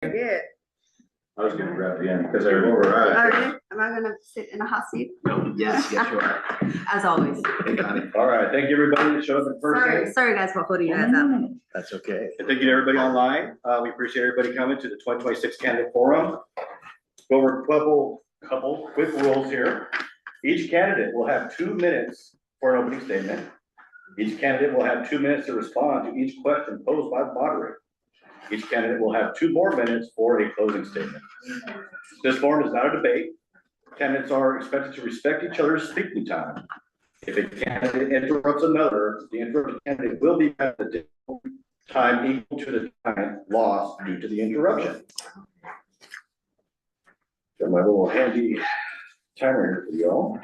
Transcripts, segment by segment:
did. I was gonna grab the end because I remember. Alright, am I gonna sit in a hot seat? No, yes, you are. As always. All right, thank you everybody that showed up in person. Sorry guys for holding you guys up. That's okay. And thank you to everybody online. We appreciate everybody coming to the 2026 Candidate Forum. Go over a couple quick rules here. Each candidate will have 2 minutes for an opening statement. Each candidate will have 2 minutes to respond to each question posed by the moderator. Each candidate will have 2 more minutes for a closing statement. This forum is not a debate. Candidates are expected to respect each other's speaking time. If a candidate interrupts another, the interrupted candidate will be at the time equal to the time lost due to the interruption. Got my little handy timer here for y'all.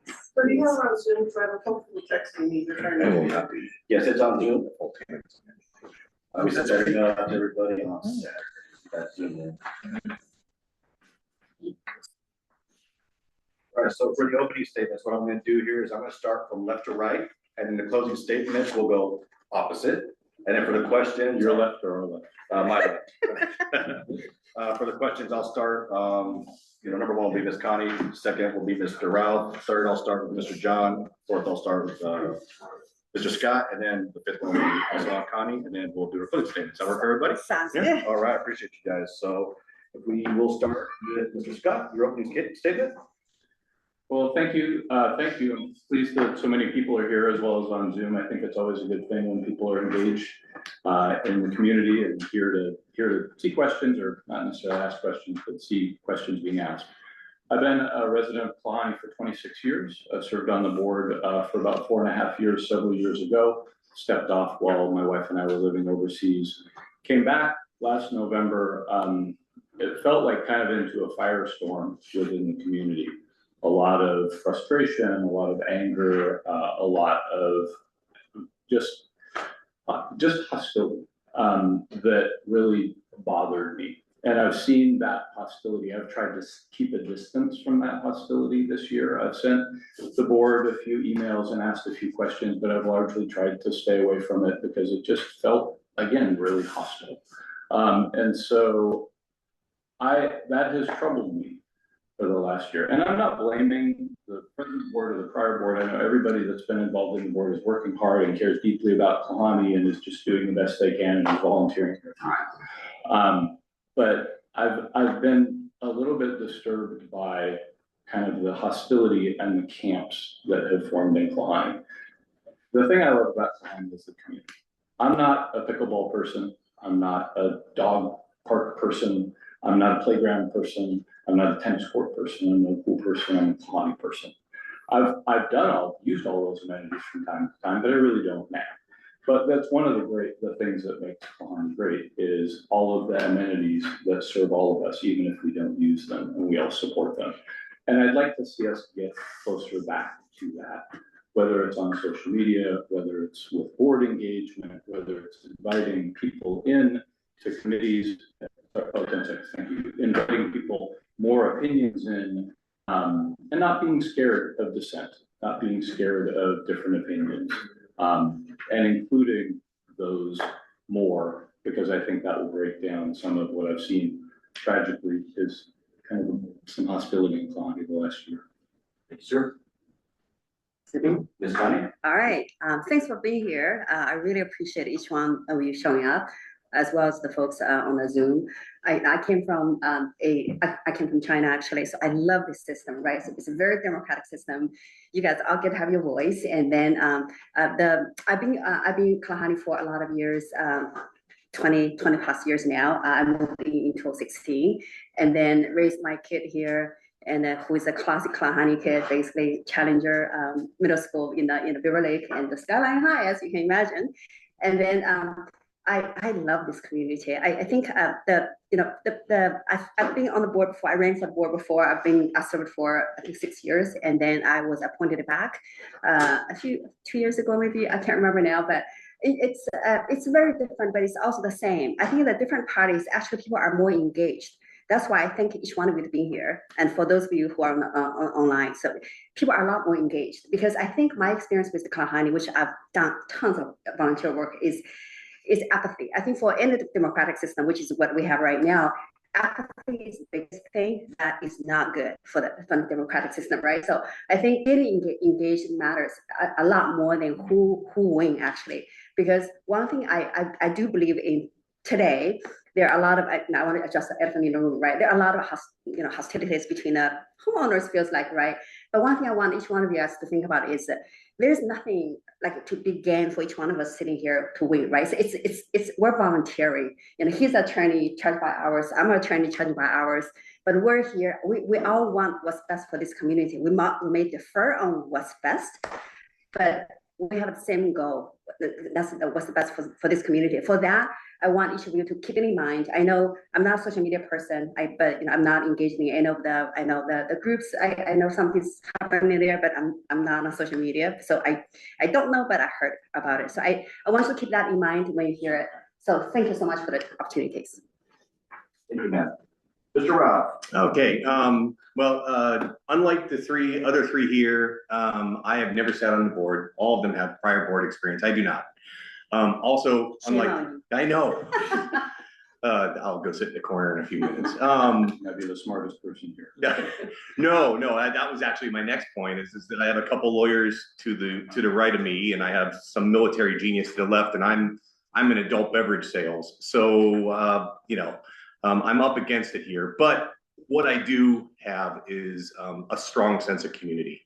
So do you have on Zoom, so I have a comfortable texting me, you're trying to. Yes, it's on Zoom. We sent that email out to everybody on Saturday. That's Zoom in. All right, so for the opening statements, what I'm gonna do here is I'm gonna start from left to right, and then the closing statements will go opposite. And then for the questions, Your left or our left? my left. For the questions, I'll start, number 1 will be Ms. Connie, second will be Mr. Ralph, third I'll start with Mr. John, fourth I'll start with Mr. Scott, and then the 5th one will be also Connie, and then we'll do a closing statement. Does that work for everybody? Sounds Yeah. good. All right, appreciate you guys. So if we will start with Mr. Scott, your opening statement. Well, thank you. Thank you. I'm pleased that so many people are here as well as on Zoom. I think it's always a good thing when people are engaged in the community and here to see questions, or not necessarily ask questions, but see questions being asked. I've been a resident of Kalani for 26 years. I've served on the board for about 4.5 years, several years ago. Stepped off while my wife and I were living overseas. Came back last November. It felt like kind of into a firestorm within the community. A lot of frustration, a lot of anger, a lot of just hostility that really bothered me. And I've seen that hostility. I've tried to keep a distance from that hostility this year. I've sent the board a few emails and asked a few questions, but I've largely tried to stay away from it because it just felt, again, really hostile. And so that has troubled me for the last year. And I'm not blaming the present board or the prior board. I know everybody that's been involved in the board is working hard and cares deeply about Kalani and is just doing the best they can and is volunteering their time. But I've been a little bit disturbed by kind of the hostility and the camps that have formed in Kalani. The thing I love about Kalani is the community. I'm not a pickleball person. I'm not a dog park person. I'm not a playground person. I'm not a tennis court person. I'm not a pool person. I'm a Kalani person. I've used all those amenities from time to time, but I really don't now. But that's one of the things that makes Kalani great is all of the amenities that serve all of us, even if we don't use them, and we all support them. And I'd like to see us get closer back to that, whether it's on social media, whether it's with board engagement, whether it's inviting people in to committees. Thank you. Inviting people, more opinions in, and not being scared of dissent, not being scared of different opinions, and including those more, because I think that will break down some of what I've seen tragically is kind of some hostility in Kalani the last year. Thank you, sir. Ms. Connie. All right, thanks for being here. I really appreciate each one of you showing up, as well as the folks on the Zoom. I came from I came from China actually, so I love this system, right? So it's a very democratic system. You guys all get to have your voice, and then I've been Kalani for a lot of years, 20 plus years now. I moved in 2016, and then raised my kid here, and who is a classic Kalani kid, basically Challenger Middle School in the Beaver Lake and the Skyline High, as you can imagine. And then I love this community. I think I've been on the board before. I ran for the board before. I served for I think 6 years, and then I was appointed back 2 years ago, maybe. I can't remember now, but it's very different, but it's also the same. I think that different parties, actually people are more engaged. That's why I thank each one of you for being here. And for those of you who are online, so people are a lot more engaged, because I think my experience with the Kalani, which I've done tons of volunteer work, is is apathy. I think for any democratic system, which is what we have right now, apathy is the biggest thing that is not good for the democratic system, right? So I think getting engaged matters a lot more than who win actually, because one thing I do believe in today, there are a lot of, I want to adjust the elephant in the room, right? There are a lot of hostilities between the homeowners, feels like, right? But one thing I want each one of you guys to think about is that there's nothing like to be gained for each one of us sitting here to win, right? So it's we're volunteering. He's an attorney charged by hours. I'm an attorney charged by hours. But we're here. We all want what's best for this community. We may differ on what's best, but we have the same goal. That's what's the best for this community. For that, I want each of you to keep it in mind. I know I'm not a social media person, but I'm not engaged in any of the groups. I know something's happening there, but I'm not on social media, so I don't know, but I heard about it. So I want you to keep that in mind when you hear it. So thank you so much for the opportunities. Thank you, Matt. Mr. Rob. Okay, well, unlike the other three here, I have never sat on the board. All of them have prior board experience. I do not. Also, unlike, I know. I'll go sit in the corner in a few minutes. I'd be the smartest person here. No, that was actually my next point is that I have a couple lawyers to the right of me, and I have some military genius to the left, and I'm in adult beverage sales. So, I'm up against it here, but what I do have is a strong sense of community.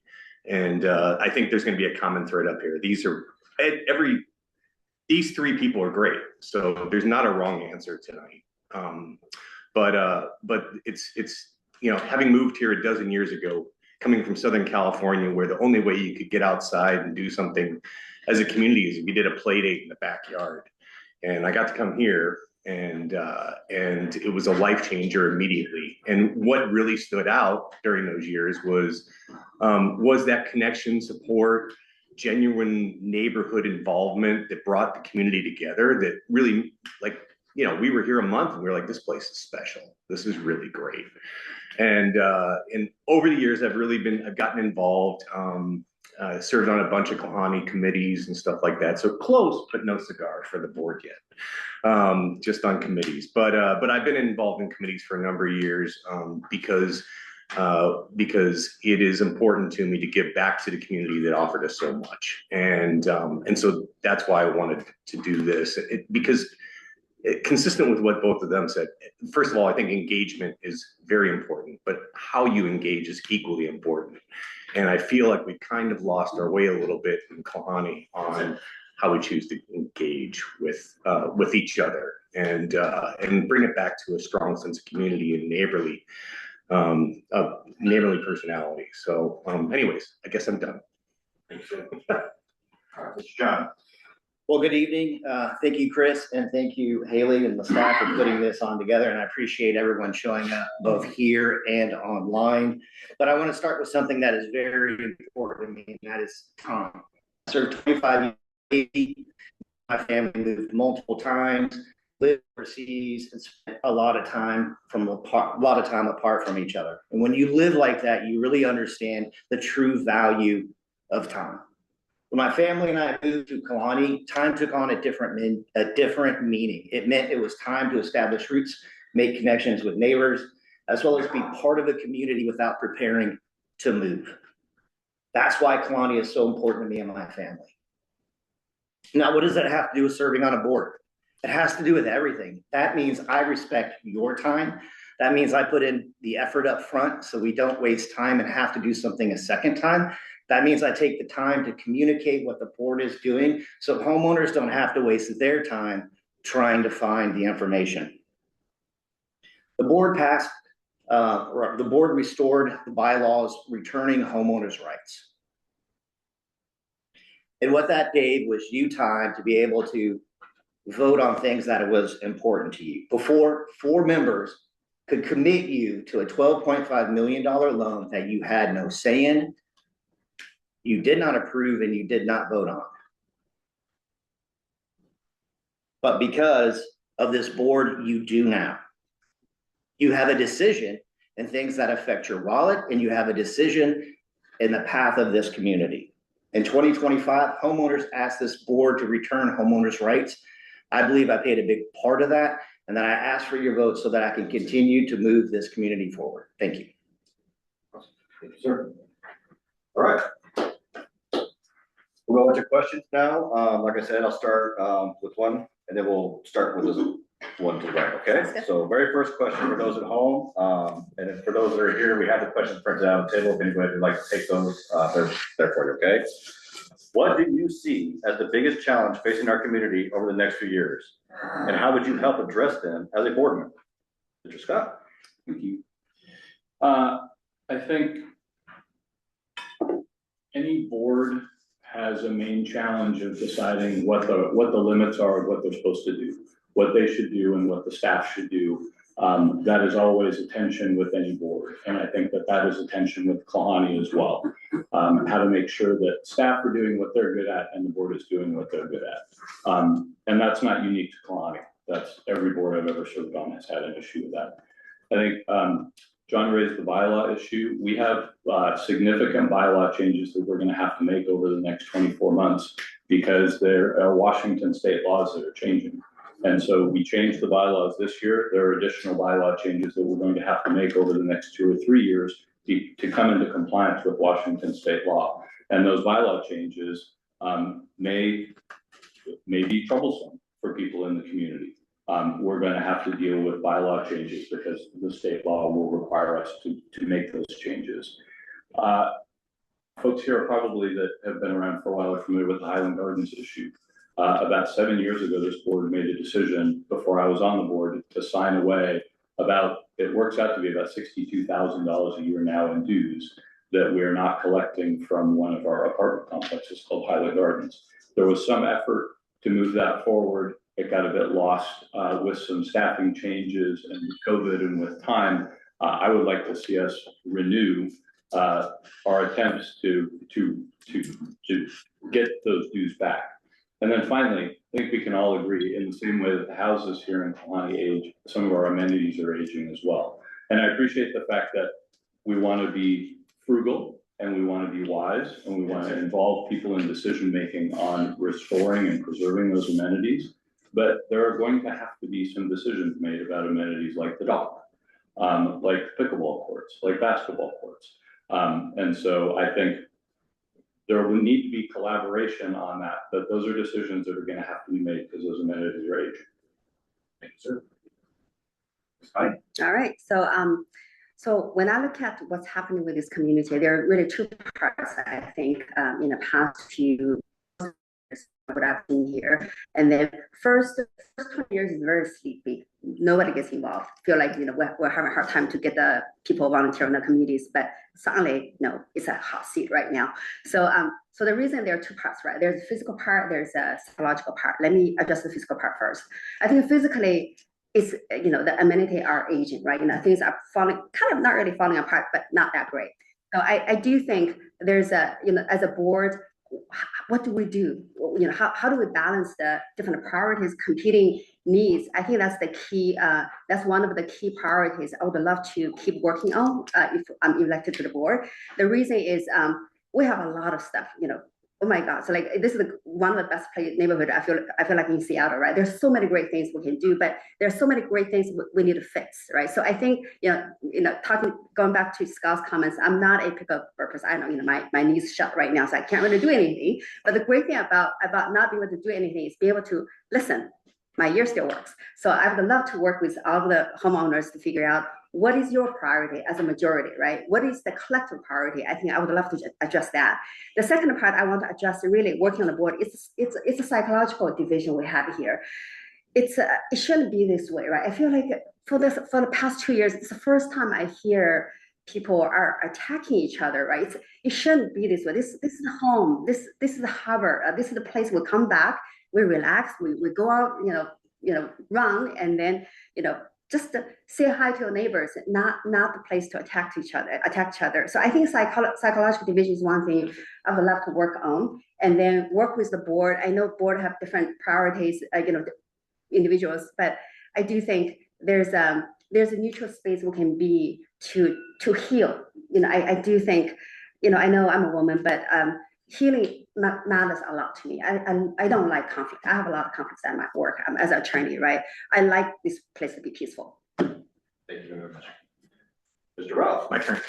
And I think there's going to be a common thread up here. These three people are great. So there's not a wrong answer tonight. But it's having moved here a dozen years ago, coming from Southern California, where the only way you could get outside and do something as a community is if you did a play date in the backyard. And I got to come here, and it was a life changer immediately. And what really stood out during those years was that connection, support, genuine neighborhood involvement that brought the community together. That really, we were here a month and we were like, this place is special. This is really great. And over the years, I've gotten involved. Served on a bunch of Kalani committees and stuff like that. So close, but no cigar for the board yet. Just on committees, but I've been involved in committees for a number of years because it is important to me to give back to the community that offered us so much, and so that's why I wanted to do this because consistent with what both of them said. First of all, I think engagement is very important, but how you engage is equally important. And I feel like we kind of lost our way a little bit in Kalani on how we choose to engage with each other and bring it back to a strong sense of community and neighborly personality. So, anyways, I guess I'm done. Mr. John. Well, good evening. Thank you, Chris, and thank you, Haley, and the staff for putting this on together. And I appreciate everyone showing up both here and online. But I want to start with something that is very important to me, and that is time. I served 25 years. My family moved multiple times, lived overseas, and spent a lot of time apart from each other. And when you live like that, you really understand the true value of time. When my family and I moved to Kalani, time took on a different meaning. It meant it was time to establish roots, make connections with neighbors, as well as be part of the community without preparing to move. That's why Kalani is so important to me and my family. Now, what does that have to do with serving on a board? It has to do with everything. That means I respect your time. That means I put in the effort up front so we don't waste time and have to do something a second time. That means I take the time to communicate what the board is doing so homeowners don't have to waste their time trying to find the information. The board restored the bylaws returning homeowners' rights. And what that gave was you time to be able to vote on things that was important to you. Before, 4 members could commit you to a $12.5 million loan that you had no say in, you did not approve, and you did not vote on. But because of this board, you do now. You have a decision in things that affect your wallet, and you have a decision in the path of this community. In 2025, homeowners asked this board to return homeowners' rights I believe I played a big part of that, and that I ask for your vote so that I can continue to move this community forward. Thank you. Thank you, sir. All right. We'll go into questions now. Like I said, I'll start with one, and then we'll start with this one to the right, okay? So very first question for those at home, and then for those that are here, we have the questions printed out on the table. If anybody would like to take those, they're there for you, okay? What do you see as the biggest challenge facing our community over the next few years? And how would you help address them as a board member? Mr. Scott? Thank you. I think any board has a main challenge of deciding what the limits are of what they're supposed to do, what they should do and what the staff should do. That is always a tension with any board. And I think that is a tension with Kalani as well. How to make sure that staff are doing what they're good at and the board is doing what they're good at. And that's not unique to Kalani. That's every board I've ever served on has had an issue with that. I think John raised the bylaw issue. We have significant bylaw changes that we're going to have to make over the next 24 months because there are Washington state laws that are changing. And so we changed the bylaws this year. There are additional bylaw changes that we're going to have to make over the next 2 or 3 years to come into compliance with Washington state law. And those bylaw changes may be troublesome for people in the community. We're going to have to deal with bylaw changes because the state law will require us to make those changes. Folks here are probably that have been around for a while are familiar with the Highland Gardens issue. About 7 years ago, this board made a decision before I was on the board to sign away it works out to be about $62,000 a year now in dues that we're not collecting from one of our apartment complexes called Highland Gardens. There was some effort to move that forward. It got a bit lost with some staffing changes and COVID and with time. I would like to see us renew our attempts to get those dues back. And then finally, I think we can all agree in the same way that the houses here in Kalani age, some of our amenities are aging as well. And I appreciate the fact that we want to be frugal and we want to be wise and we want to involve people in decision-making on restoring and preserving those amenities. But there are going to have to be some decisions made about amenities like the dock, like pickleball courts, like basketball courts. And so I think there will need to be collaboration on that, but those are decisions that are going to have to be made because those amenities are aging. Thank you, sir. All right, so when I look at what's happening with this community, there are really two parts, I think, in the past few years, what I've seen here. And then first 20 years is very sleepy. Nobody gets involved. Feel like, we're having a hard time to get the people volunteer in the communities, but suddenly, it's a hot seat right now. So, so the reason there are two parts, right? There's a physical part, there's a psychological part. Let me address the physical part first. I think physically, it's, the amenity are aging, right? Things are falling, kind of not really falling apart, but not that great. So I do think there's as a board, what do we do? How do we balance the different priorities, competing needs? I think that's the key. That's one of the key priorities I would love to keep working on if I'm elected to the board. The reason is we have a lot of stuff, oh my God. So this is one of the best neighborhood. I feel like in Seattle, right? There's so many great things we can do, but there's so many great things we need to fix, right? So I think, going back to Scott's comments, I'm not a pickup person. I know, my knees shut right now, so I can't really do anything. But the great thing about not being able to do anything is be able to listen. My ear still works. So I would love to work with all the homeowners to figure out what is your priority as a majority, right? What is the collective priority? I think I would love to address that. The second part I want to address, really working on the board, it's a psychological division we have here. It shouldn't be this way, right? I feel like for the past 2 years, it's the first time I hear people are attacking each other, right? It shouldn't be this way. This is home. This is the harbor. This is the place we come back. We relax. We go out, run, and then just say hi to your neighbors, not the place to attack each other. So I think psychological division is one thing I would love to work on, and then work with the board. I know board have different priorities, individuals, but I do think there's a neutral space we can be to heal. I do think, I know I'm a woman, but healing matters a lot to me. I don't like conflict. I have a lot of conflicts at my work. As an attorney, right? I like this place to be peaceful. Thank you very much. Mr. Ralph. My turn.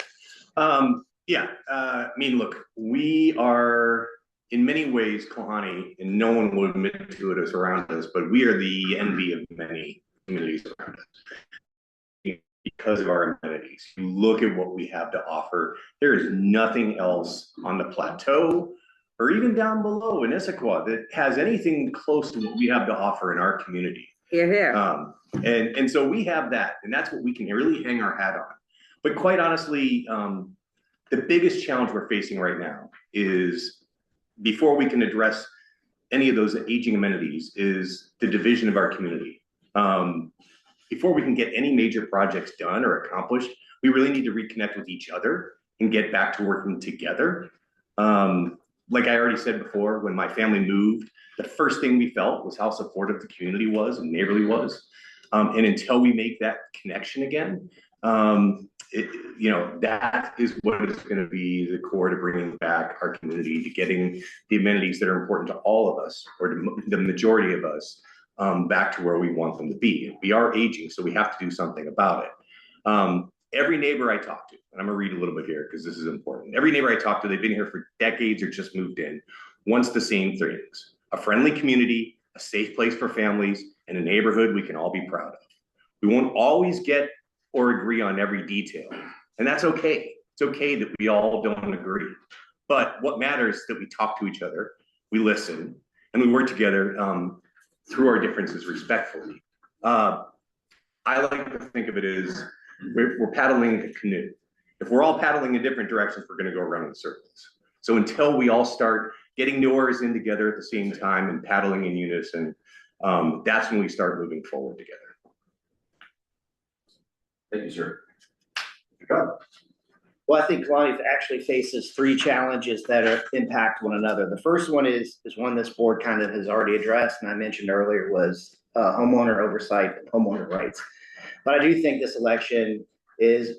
Yeah, I mean, look, we are in many ways Kalani, and no one will admit to it as around us, but we are the envy of many communities around us because of our amenities. You look at what we have to offer. There is nothing else on the plateau or even down below in Issaquah that has anything close to what we have to offer in our community. Here, here. And so we have that, and that's what we can really hang our hat on. But quite honestly, the biggest challenge we're facing right now is, before we can address any of those aging amenities, is the division of our community. Before we can get any major projects done or accomplished, we really need to reconnect with each other and get back to working together. Like I already said before, when my family moved, the first thing we felt was how supportive the community was and Neighborly was. And until we make that connection again, that is what is going to be the core to bringing back our community, to getting the amenities that are important to all of us, or to the majority of us, back to where we want them to be. We are aging, so we have to do something about it. Every neighbor I talk to, and I'm gonna read a little bit here because this is important. Every neighbor I talk to, they've been here for decades or just moved in, wants the same things: a friendly community, a safe place for families, and a neighborhood we can all be proud of. We won't always get or agree on every detail, and that's okay. It's okay that we all don't agree. But what matters is that we talk to each other, we listen, and we work together through our differences respectfully. I like to think of it as we're paddling a canoe. If we're all paddling in different directions, we're gonna go around in circles. So until we all start getting the oars in together at the same time and paddling in unison, that's when we start moving forward together. Thank you, sir. Well, I think Kalani actually faces three challenges that impact one another. The first one is one this board kind of has already addressed, and I mentioned earlier, was homeowner oversight and homeowner rights. But I do think this election is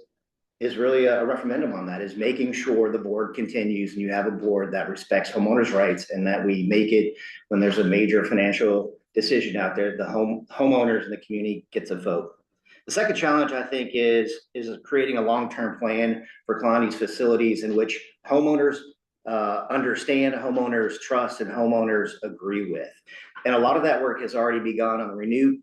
really a referendum on that, is making sure the board continues and you have a board that respects homeowners' rights, and that we make it, when there's a major financial decision out there, the homeowners in the community gets a vote. The second challenge, I think, is creating a long-term plan for Kalani's facilities in which homeowners understand, homeowners trust, and homeowners agree with. And a lot of that work has already begun on the Renewed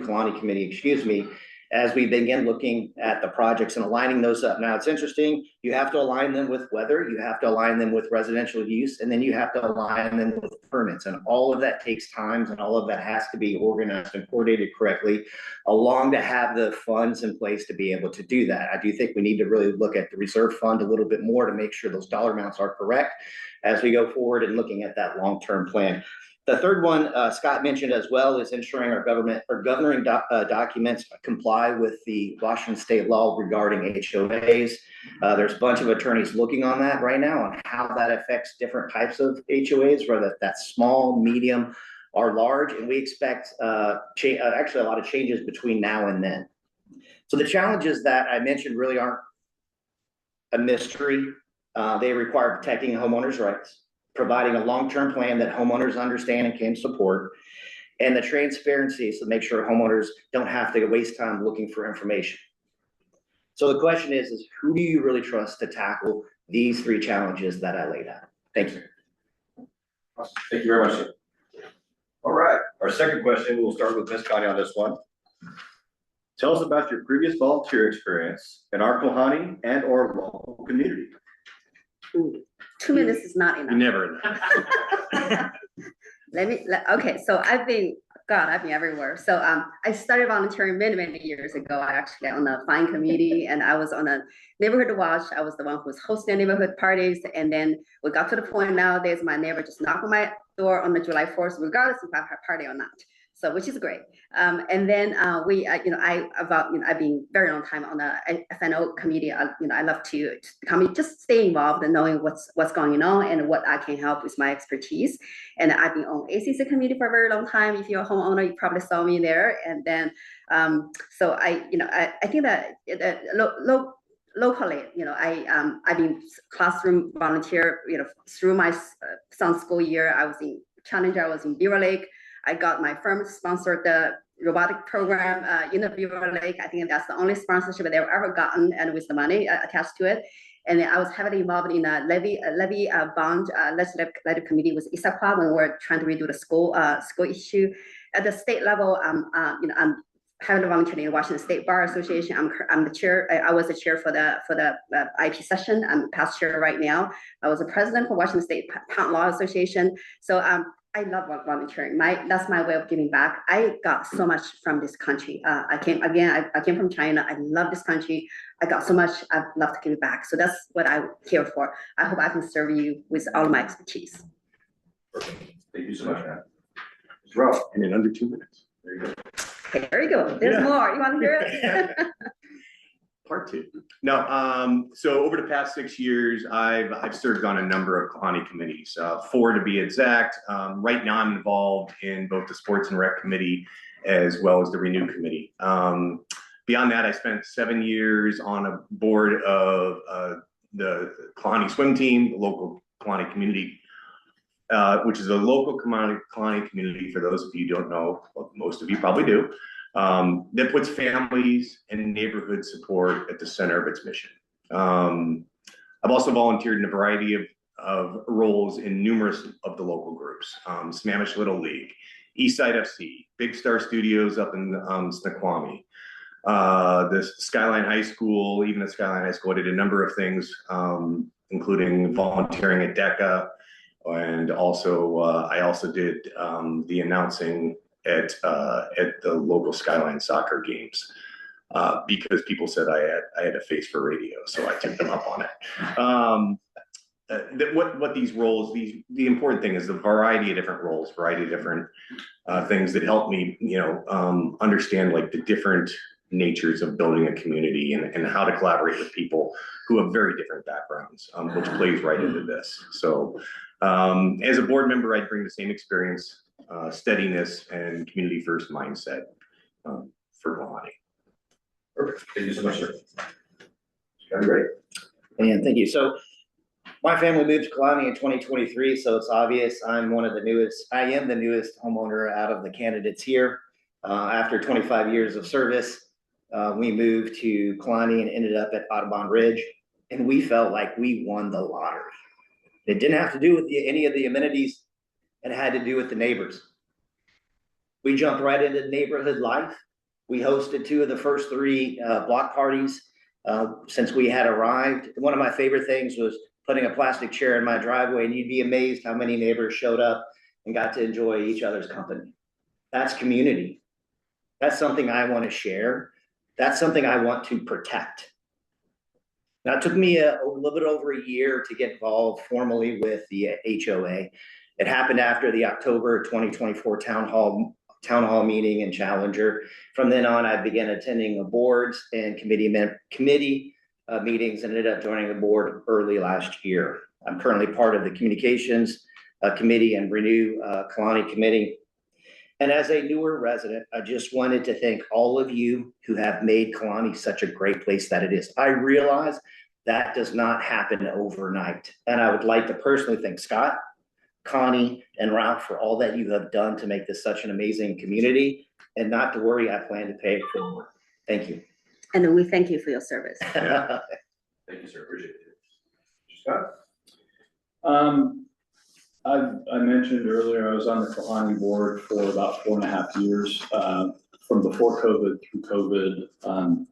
Kalani Committee, as we begin looking at the projects and aligning those up. Now, it's interesting, you have to align them with weather, you have to align them with residential use, and then you have to align them with permits. And all of that takes time, and all of that has to be organized and coordinated correctly, along to have the funds in place to be able to do that. I do think we need to really look at the reserve fund a little bit more to make sure those dollar amounts are correct as we go forward and looking at that long-term plan. The third one, Scott mentioned as well, is ensuring our governing documents comply with the Washington state law regarding HOAs. There's a bunch of attorneys looking on that right now, on how that affects different types of HOAs, whether that's small, medium, or large, and we expect actually a lot of changes between now and then. So the challenges that I mentioned really aren't a mystery. They require protecting homeowners' rights, providing a long-term plan that homeowners understand and can support, and the transparency to make sure homeowners don't have to waste time looking for information. So the question is who do you really trust to tackle these three challenges that I laid out? Thank you. Thank you very much. All right, our second question, we'll start with Ms. Connie on this one. Tell us about your previous volunteer experience in our Kalani and or local community. Ooh, 2 minutes is not enough. You never know. Okay, so I've been everywhere. So I started volunteering many years ago. I actually on the Fine Committee, and I was on a neighborhood watch. I was the one who was hosting neighborhood parties, and then we got to the point nowadays my neighbor just knocked on my door on the July 4th, regardless if I have a party or not. So, which is great. And then I've been very long time on the FNO committee. I love to just stay involved and knowing what's going on and what I can help with my expertise. And I've been on ACC committee for a very long time. If you're a homeowner, you probably saw me there. And then, so I think that locally, I've been classroom volunteer, through my son's school year. I was in Challenger, I was in Beaver Lake. I got my firm sponsored the robotic program in the Beaver Lake. I think that's the only sponsorship they've ever gotten, and with the money attached to it. And then I was heavily involved in a levy bond legislative committee with ISAQA when we were trying to redo the school issue. At the state level, I'm heavily volunteering in the Washington State Bar Association. I'm the chair. I was the chair for the IP session. I'm past chair right now. I was the president for Washington State Patent Law Association. So I love volunteering. That's my way of giving back. I got so much from this country. I came from China. I love this country. I got so much. I'd love to give it back. So that's what I'm here for. I hope I can serve you with all of my expertise. Perfect. Thank you so much, man. Mr. Ralph. And in under 2 minutes. There you go. Okay, there you go. There's more. You want to hear it? Part two. No, so over the past 6 years, I've served on a number of Kalani committees, 4 to be exact. Right now I'm involved in both the Sports and Rec Committee as well as the Renew Committee. Beyond that, I spent 7 years on a board of the Kalani swim team, the local Kalani community, which is a local Kalani community, for those of you who don't know, well, most of you probably do, that puts families and neighborhood support at the center of its mission. I've also volunteered in a variety of roles in numerous of the local groups, Sammamish Little League, Eastside FC, Big Star Studios up in Snoqualmie, the Skyline High School. Even at Skyline High School, I did a number of things, including volunteering at DECA, and also I also did the announcing at the local Skyline soccer games, because people said I had a face for radio, so I took them up on it. What these roles, the important thing is the variety of different roles, variety of different things that help me, understand like the different natures of building a community and how to collaborate with people who have very different backgrounds, which plays right into this. So as a board member, I'd bring the same experience, steadiness, and community first mindset for Kalani. Perfect. Thank you so much, sir. Sounds great. And thank you. So my family moved to Kalani in 2023, so it's obvious I am the newest homeowner out of the candidates here. After 25 years of service, we moved to Kalani and ended up at Audubon Ridge, and we felt like we won the lottery. It didn't have to do with any of the amenities. It had to do with the neighbors. We jumped right into neighborhood life. We hosted 2 of the first 3 block parties since we had arrived. One of my favorite things was putting a plastic chair in my driveway, and you'd be amazed how many neighbors showed up and got to enjoy each other's company. That's community. That's something I want to share. That's something I want to protect. Now, it took me a little bit over a year to get involved formally with the HOA. It happened after the October 2024 town hall meeting in Challenger. From then on, I began attending the boards and committee meetings and ended up joining the board early last year. I'm currently part of the communications committee and Renew Kalani committee. And as a newer resident, I just wanted to thank all of you who have made Kalani such a great place that it is. I realize that does not happen overnight. And I would like to personally thank Scott, Connie, and Ralph for all that you have done to make this such an amazing community. And not to worry, I plan to pay it forward. Thank you. And then we thank you for your service. Thank you, sir. Appreciate it. Scott? I mentioned earlier, I was on the Kalani board for about 4.5 years, from before COVID through COVID.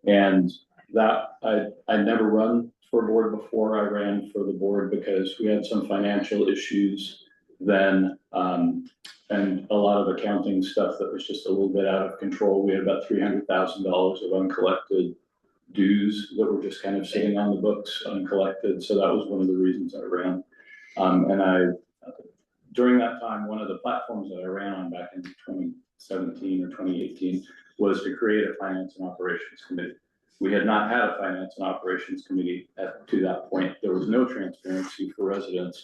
And that I'd never run for a board before. I ran for the board because we had some financial issues then, and a lot of accounting stuff that was just a little bit out of control. We had about $300,000 of uncollected dues that were just kind of sitting on the books uncollected. So that was one of the reasons I ran. And during that time, one of the platforms that I ran on back in 2017 or 2018 was to create a finance and operations committee. We had not had a finance and operations committee to that point. There was no transparency for residents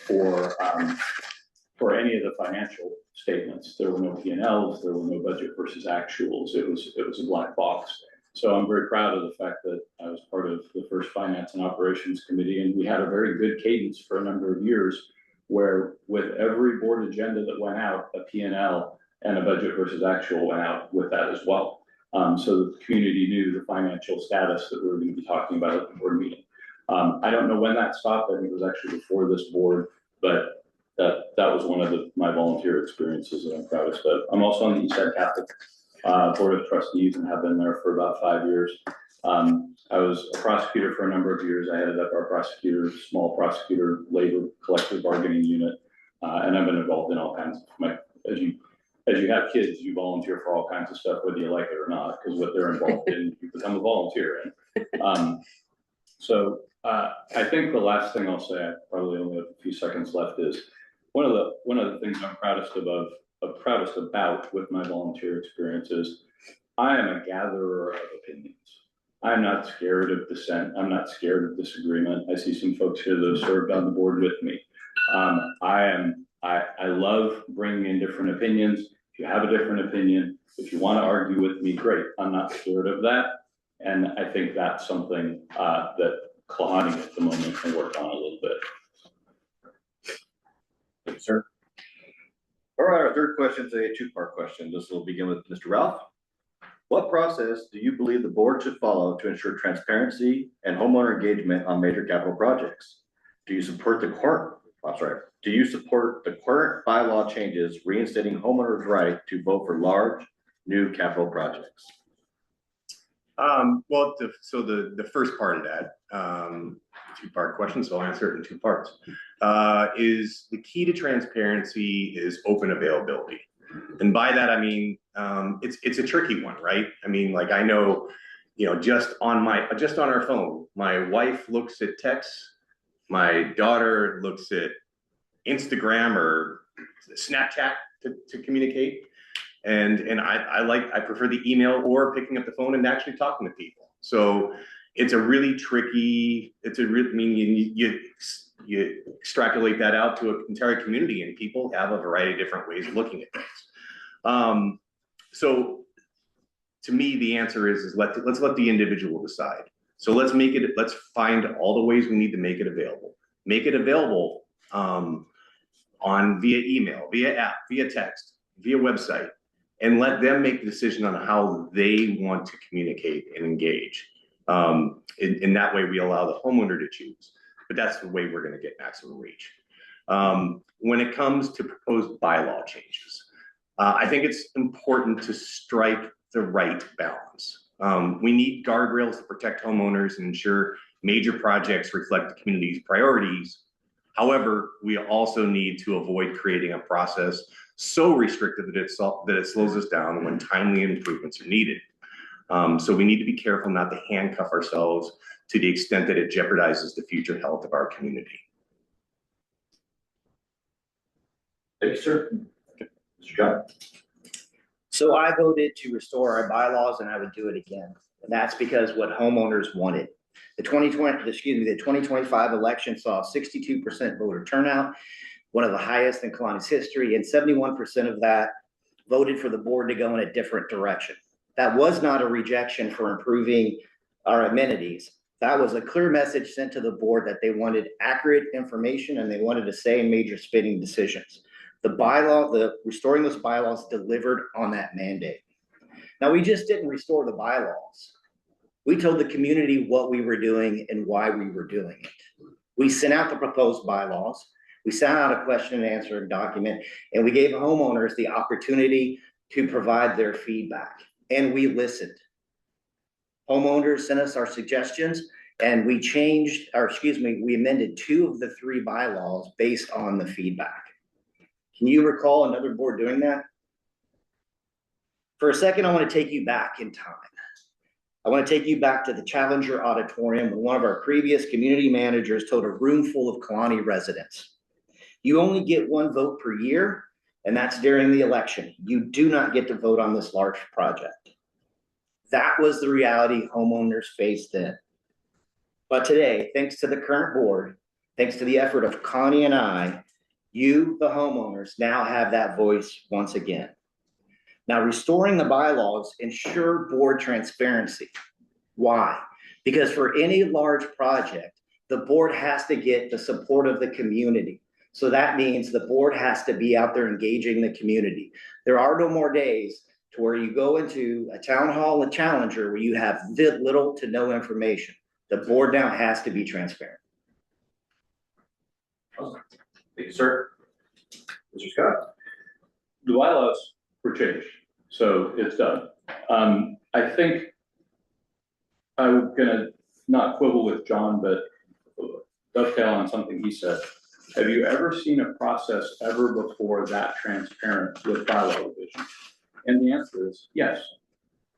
for any of the financial statements. There were no P&Ls, there were no budget versus actuals. It was a black box. So I'm very proud of the fact that I was part of the first Finance and Operations Committee, and we had a very good cadence for a number of years where with every board agenda that went out, a P&L and a budget versus actual went out with that as well. So that the community knew the financial status that we were going to be talking about at the board meeting. I don't know when that stopped. I think it was actually before this board, but that was one of my volunteer experiences that I'm proudest of. I'm also on the Eastside Catholic Board of Trustees and have been there for about 5 years. I was a prosecutor for a number of years. I headed up our small prosecutor labor collective bargaining unit. And I've been involved in all kinds of as you have kids, you volunteer for all kinds of stuff, whether you like it or not, because what they're involved in, you become a volunteer in. So I think the last thing I'll say, I probably only have a few seconds left, is one of the things I'm proudest about with my volunteer experience is I am a gatherer of opinions. I'm not scared of dissent. I'm not scared of disagreement. I see some folks here that have served on the board with me. I love bringing in different opinions. If you have a different opinion, if you want to argue with me, great. I'm not scared of that. And I think that's something that Kalani at the moment can work on a little bit. Thank you, sir. All right, our third question is a two-part question. This will begin with Mr. Ralph. What process do you believe the board should follow to ensure transparency and homeowner engagement on major capital projects? Do you support the current bylaw changes reinstating homeowners' right to vote for large, new capital projects? Well, so the first part of that, two-part question, so I'll answer it in two parts, is the key to transparency is open availability. And by that, I mean, it's a tricky one, right? I mean, like, I know, just on our phone, my wife looks at texts, my daughter looks at Instagram or Snapchat to communicate. And I prefer the email or picking up the phone and actually talking to people. So it's a really tricky, you extrapolate that out to an entire community and people have a variety of different ways of looking at things. So to me, the answer is let's let the individual decide. So let's find all the ways we need to make it available. Make it available via email, via app, via text, via website, and let them make the decision on how they want to communicate and engage. In that way, we allow the homeowner to choose, but that's the way we're going to get maximum reach. When it comes to proposed bylaw changes, I think it's important to strike the right balance. We need guardrails to protect homeowners and ensure major projects reflect the community's priorities. However, we also need to avoid creating a process so restrictive that it slows us down when timely improvements are needed. So we need to be careful not to handcuff ourselves to the extent that it jeopardizes the future health of our community. Thank you, sir. Mr. John. So I voted to restore our bylaws and I would do it again. And that's because what homeowners wanted. The 2025 election saw 62% voter turnout, one of the highest in Kalani's history, and 71% of that voted for the board to go in a different direction. That was not a rejection for improving our amenities. That was a clear message sent to the board that they wanted accurate information and they wanted a say in major spending decisions. The restoring those bylaws delivered on that mandate. Now, we just didn't restore the bylaws. We told the community what we were doing and why we were doing it. We sent out the proposed bylaws. We sent out a question and answer document, and we gave homeowners the opportunity to provide their feedback. And we listened. Homeowners sent us our suggestions, and we amended 2 of the 3 bylaws based on the feedback. Can you recall another board doing that? For a second, I want to take you back in time. I want to take you back to the Challenger Auditorium when one of our previous community managers told a room full of Kalani residents, you only get 1 vote per year, and that's during the election. You do not get to vote on this large project. That was the reality homeowners faced then. But today, thanks to the current board, thanks to the effort of Connie and I, you, the homeowners, now have that voice once again. Now, restoring the bylaws ensure board transparency. Why? Because for any large project, the board has to get the support of the community. So that means the board has to be out there engaging the community. There are no more days to where you go into a town hall, a Challenger, where you have little to no information. The board now has to be transparent. Thank you, sir. Mr. Scott? The bylaws were changed, so it's done. I think I'm gonna not quibble with John, but dovetail on something he said. Have you ever seen a process ever before that transparent with bylaw revision? And the answer is yes.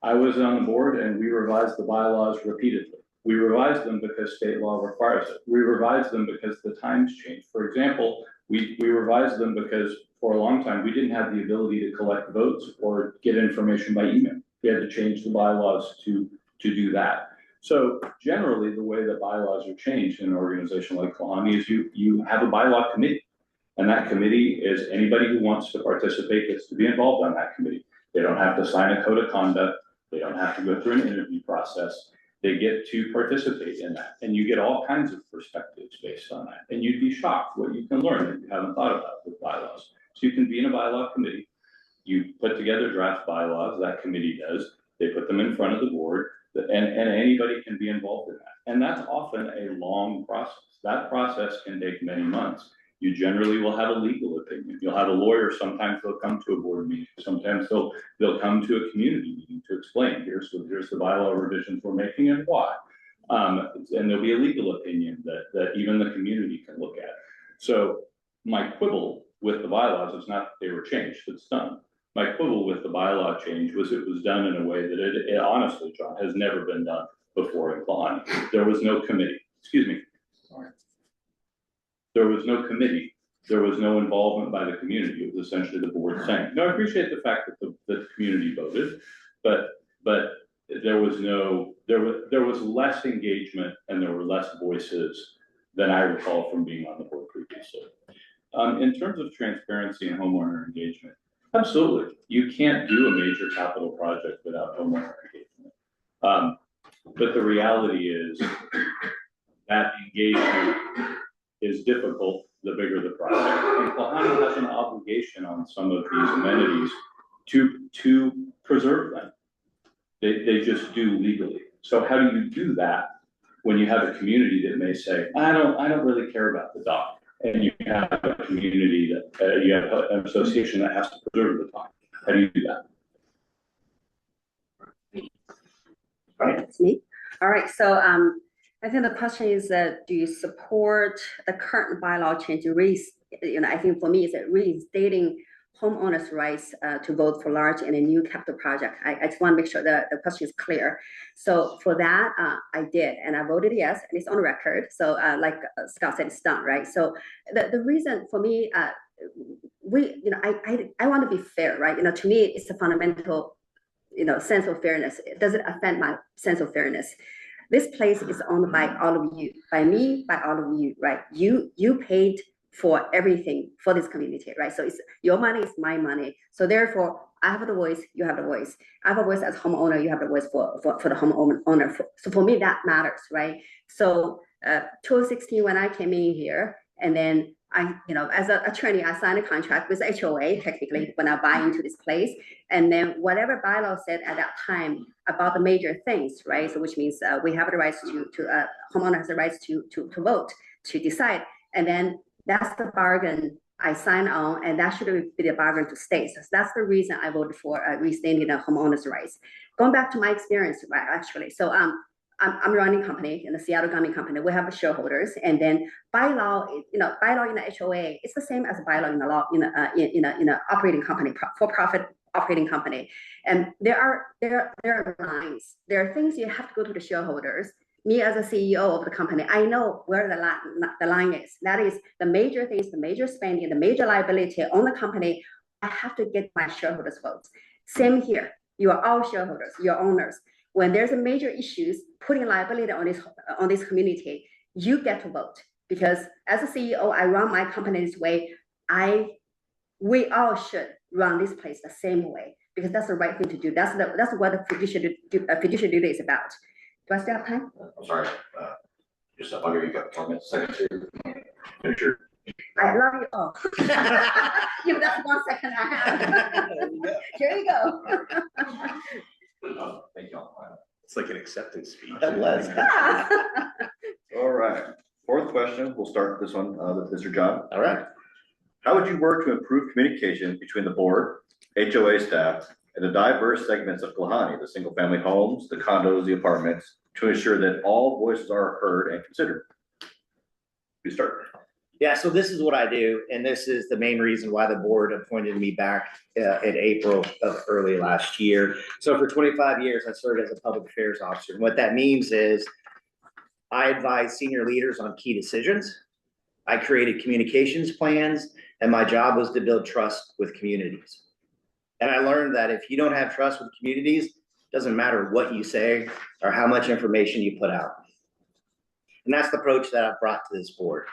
I was on the board and we revised the bylaws repeatedly. We revised them because state law requires it. We revised them because the times changed. For example, we revised them because for a long time, we didn't have the ability to collect votes or get information by email. We had to change the bylaws to do that. So generally, the way that bylaws are changed in an organization like Kalani is you have a bylaw committee. And that committee is anybody who wants to participate gets to be involved on that committee. They don't have to sign a code of conduct. They don't have to go through an interview process. They get to participate in that. And you get all kinds of perspectives based on that. And you'd be shocked what you can learn that you haven't thought about with bylaws. So you can be in a bylaw committee. You put together draft bylaws, that committee does. They put them in front of the board, and anybody can be involved in that. And that's often a long process. That process can take many months. You generally will have a legal opinion. You'll have a lawyer. Sometimes they'll come to a board meeting. Sometimes they'll come to a community meeting to explain, here's the bylaw revisions we're making and why. And there'll be a legal opinion that even the community can look at. So my quibble with the bylaws is not that they were changed, it's done. My quibble with the bylaw change was it was done in a way that it honestly, John, has never been done before in Kalani. There was no committee, excuse me, sorry. There was no committee. There was no involvement by the community. It was essentially the board saying, no, I appreciate the fact that the community voted, but there was less engagement and there were less voices than I recall from being on the board previously. In terms of transparency and homeowner engagement, absolutely. You can't do a major capital project without homeowner engagement. But the reality is that engagement is difficult the bigger the project. And Kalani has an obligation on some of these amenities to preserve them. They just do legally. So how do you do that when you have a community that may say, I don't really care about the dock? And you have a community that you have an association that has to preserve the dock. How do you do that? That's me. All right, so I think the question is do you support the current bylaw change? I think for me, it's reinstating homeowners' rights to vote for large and a new capital project. I just want to make sure that the question is clear. So for that, I did, and I voted yes, and it's on record. So like Scott said, it's done, right? So the reason for me, I want to be fair, right? To me, it's a fundamental, sense of fairness. It doesn't offend my sense of fairness. This place is owned by all of you, by me, by all of you, right? You paid for everything for this community, right? So it's your money, it's my money. So therefore, I have the voice, you have the voice. I have a voice as homeowner, you have the voice for the homeowner. So for me, that matters, right? So 2016, when I came in here, and then I, as an attorney, I signed a contract with HOA, technically, when I buy into this place. And then whatever bylaw said at that time about the major things, right? So which means we have the rights homeowner has the rights to vote, to decide. And then that's the bargain I signed on, and that should be the bargain to stay. So that's the reason I voted for restating the homeowners' rights. Going back to my experience, right, actually. So I'm running a company in the Seattle Gummy Company. We have shareholders, and then bylaw in the HOA, it's the same as a bylaw in the law in a operating company, for-profit operating company. And there are lines. There are things you have to go to the shareholders. Me as a CEO of the company, I know where the line is. That is the major things, the major spending, the major liability on the company. I have to get my shareholders' votes. Same here. You are all shareholders, you're owners. When there's a major issues putting liability on this community, you get to vote. Because as a CEO, I run my company this way. We all should run this place the same way. because that's the right thing to do. That's what the fiduciary duty is about. Do I still have time? I'm sorry, just, I'll give you a couple more minutes, seconds here. Finish your- I love you all. If that's 1 second I have. Here you go. Thank you all. It's like an acceptance speech. That was. All right, fourth question, we'll start this one with Mr. John. All right. How would you work to improve communication between the board, HOA staff, and the diverse segments of Kalahani, the single-family homes, the condos, the apartments, to ensure that all voices are heard and considered? You start. Yeah, so this is what I do, and this is the main reason why the board appointed me back in April of early last year. So for 25 years, I served as a public affairs officer. And what that means is I advise senior leaders on key decisions. I created communications plans, and my job was to build trust with communities. And I learned that if you don't have trust with communities, it doesn't matter what you say or how much information you put out. And that's the approach that I've brought to this board.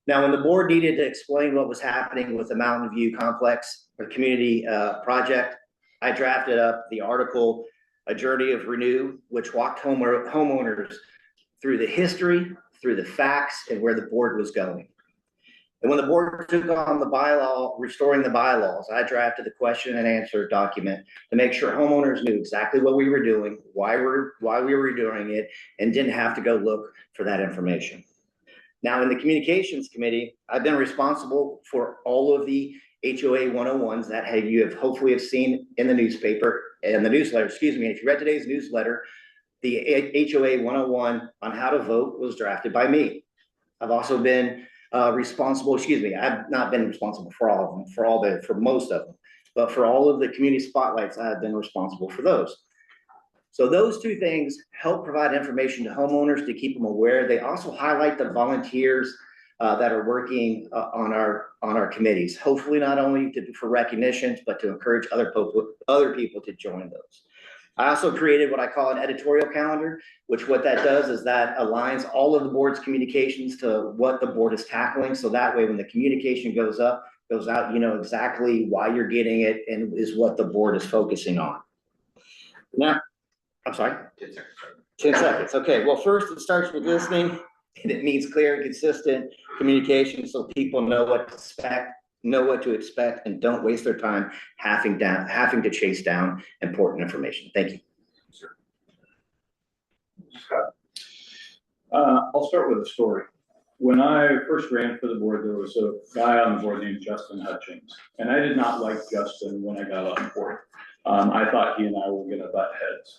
Now, when the board needed to explain what was happening with the Mountain View Complex, or community project, I drafted up the article, A Journey of Renew, which walked homeowners through the history, through the facts, and where the board was going. And when the board took on the bylaw, restoring the bylaws, I drafted the question and answer document to make sure homeowners knew exactly what we were doing, why we were doing it, and didn't have to go look for that information. Now, in the communications committee, I've been responsible for all of the HOA 101s that you have hopefully have seen in the newspaper and the newsletter, excuse me. If you read today's newsletter, the HOA 101 on how to vote was drafted by me. I've also been responsible, excuse me, I've not been responsible for all of them, for most of them, but for all of the community spotlights, I have been responsible for those. So those two things help provide information to homeowners to keep them aware. They also highlight the volunteers that are working on our committees. Hopefully not only for recognitions, but to encourage other people to join those. I also created what I call an editorial calendar, which what that does is that aligns all of the board's communications to what the board is tackling. So that way, when the communication goes out, you know exactly why you're getting it and is what the board is focusing on. Now, I'm sorry? 10 seconds. 10 seconds. Okay. Well, first it starts with listening, and it means clear and consistent communication so people know what to expect, and don't waste their time having to chase down important information. Thank you. I'll start with a story. When I first ran for the board, there was a guy on the board named Justin Hutchings, and I did not like Justin when I got on board. I thought he and I were going to butt heads.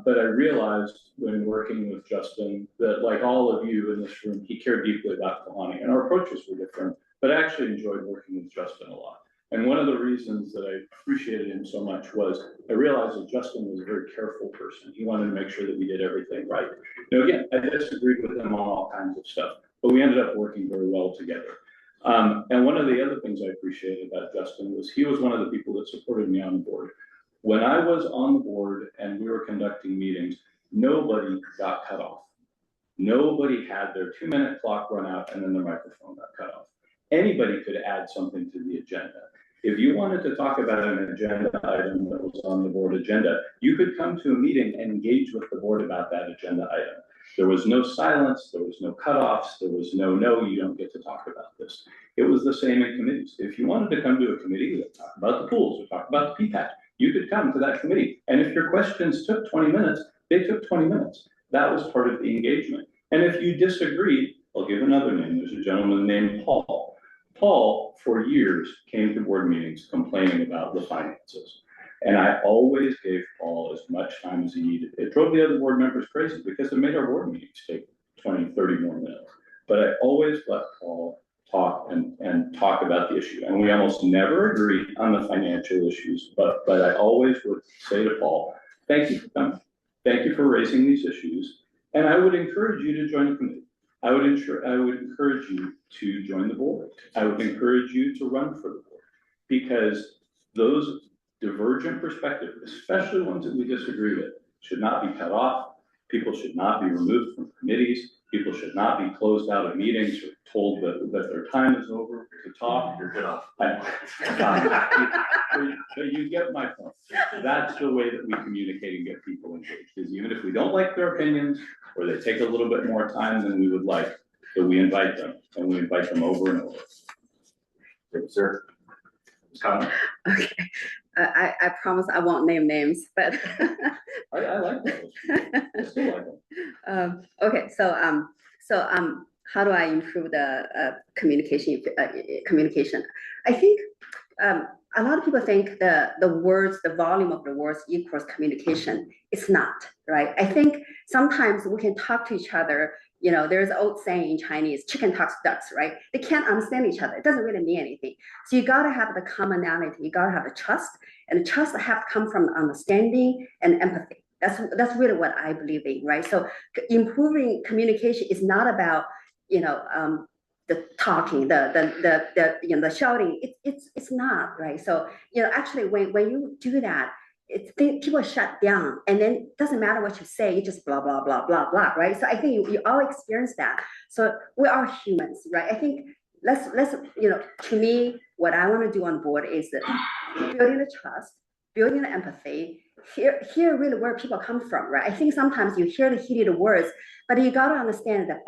But I realized when working with Justin that, like all of you in this room, he cared deeply about Kalahani, and our approaches were different, but I actually enjoyed working with Justin a lot. And one of the reasons that I appreciated him so much was I realized that Justin was a very careful person. He wanted to make sure that we did everything right. Now, again, I disagreed with him on all kinds of stuff, but we ended up working very well together. And one of the other things I appreciated about Justin was he was one of the people that supported me on the board. When I was on the board and we were conducting meetings, nobody got cut off. Nobody had their 2-minute clock run out and then their microphone got cut off. Anybody could add something to the agenda. If you wanted to talk about an agenda item that was on the board agenda, you could come to a meeting and engage with the board about that agenda item. There was no silence, there was no cutoffs, there was no, you don't get to talk about this. It was the same in committees. If you wanted to come to a committee that talked about the pools or talk about the PPAC, you could come to that committee. And if your questions took 20 minutes, they took 20 minutes. That was part of the engagement. And if you disagreed, I'll give another name. There's a gentleman named Paul. Paul, for years, came to board meetings complaining about the finances. And I always gave Paul as much time as he needed. It drove the other board members crazy because it made our board meetings take 20, 30 more minutes. But I always let Paul talk and talk about the issue. And we almost never agreed on the financial issues, but I always would say to Paul, thank you for coming. Thank you for raising these issues. And I would encourage you to join the committee. I would encourage you to join the board. I would encourage you to run for the board, because those divergent perspectives, especially ones that we disagree with, should not be cut off. People should not be removed from committees. People should not be closed out of meetings or told that their time is over to talk. You're good off. But you get my point. That's the way that we communicate and get people engaged, is even if we don't like their opinions, or they take a little bit more time than we would like, that we invite them, and we invite them over and over. Good, sir. Ms. Conlon? Okay, I promise I won't name names, but. I like those. I still like them. Okay, so, how do I improve the, communication? I think, a lot of people think the words, the volume of the words equals communication. It's not, right? I think sometimes we can talk to each other. You know, there's an old saying in Chinese, chicken talks to ducks, right? They can't understand each other. It doesn't really mean anything. So you gotta have the commonality. You gotta have the trust, and the trust have to come from understanding and empathy. That's really what I believe in, right? So improving communication is not about, you know, the talking, the shouting. It's not, right? So, you know, actually when you do that, people shut down, and then it doesn't matter what you say, you just blah, blah, blah, blah, blah, right? So I think you all experience that. So we are humans, right? I think let's, you know, to me, what I want to do on board is that building the trust, building the empathy, hear really where people come from, right? I think sometimes you hear the heated words, but you gotta understand the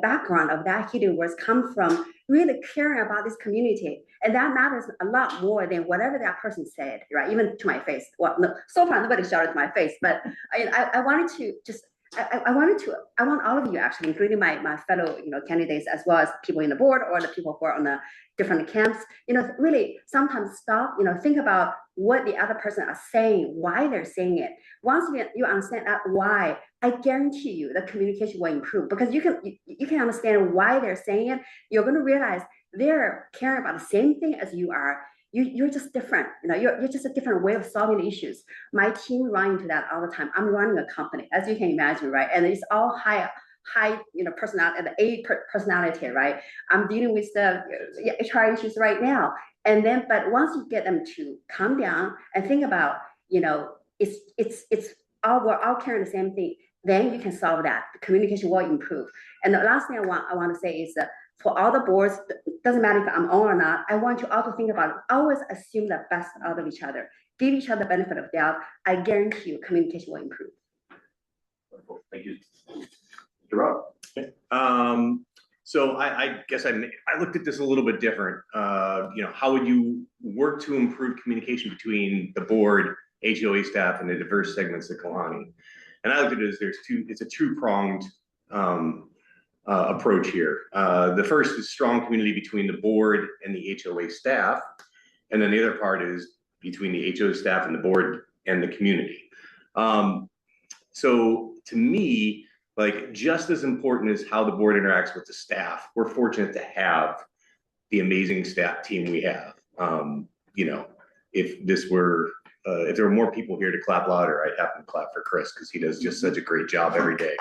background of that heated words come from really caring about this community. And that matters a lot more than whatever that person said, right? Even to my face. Well, no, so far nobody shouted to my face, but I wanted to just, I want all of you actually, including my fellow, you know, candidates, as well as people in the board or the people who are on the different camps, you know, really sometimes stop, you know, think about what the other person are saying, why they're saying it. Once you understand that why, I guarantee you the communication will improve, because you can understand why they're saying it. You're going to realize they're caring about the same thing as you are. You're just different, you know, you're just a different way of solving the issues. My team run into that all the time. I'm running a company, as you can imagine, right? And it's all high, you know, personality, the A personality, right? I'm dealing with the HR issues right now. And then, but once you get them to calm down and think about, you know, we're all carrying the same thing, then you can solve that. The communication will improve. And the last thing I want to say is that for all the boards, doesn't matter if I'm on or not, I want you all to think about it. Always assume the best out of each other. Give each other the benefit of doubt. I guarantee you communication will improve. Wonderful. Thank you. Mr. Rob? So I guess I looked at this a little bit different. You know, how would you work to improve communication between the board, HOA staff, and the diverse segments of Kalani? And I looked at it as it's a two-pronged approach here. The first is strong community between the board and the HOA staff. And then the other part is between the HOA staff and the board and the community. So to me, like, just as important as how the board interacts with the staff, we're fortunate to have the amazing staff team we have. You know, if there were more people here to clap louder, I'd have them clap for Chris, because he does just such a great job every day.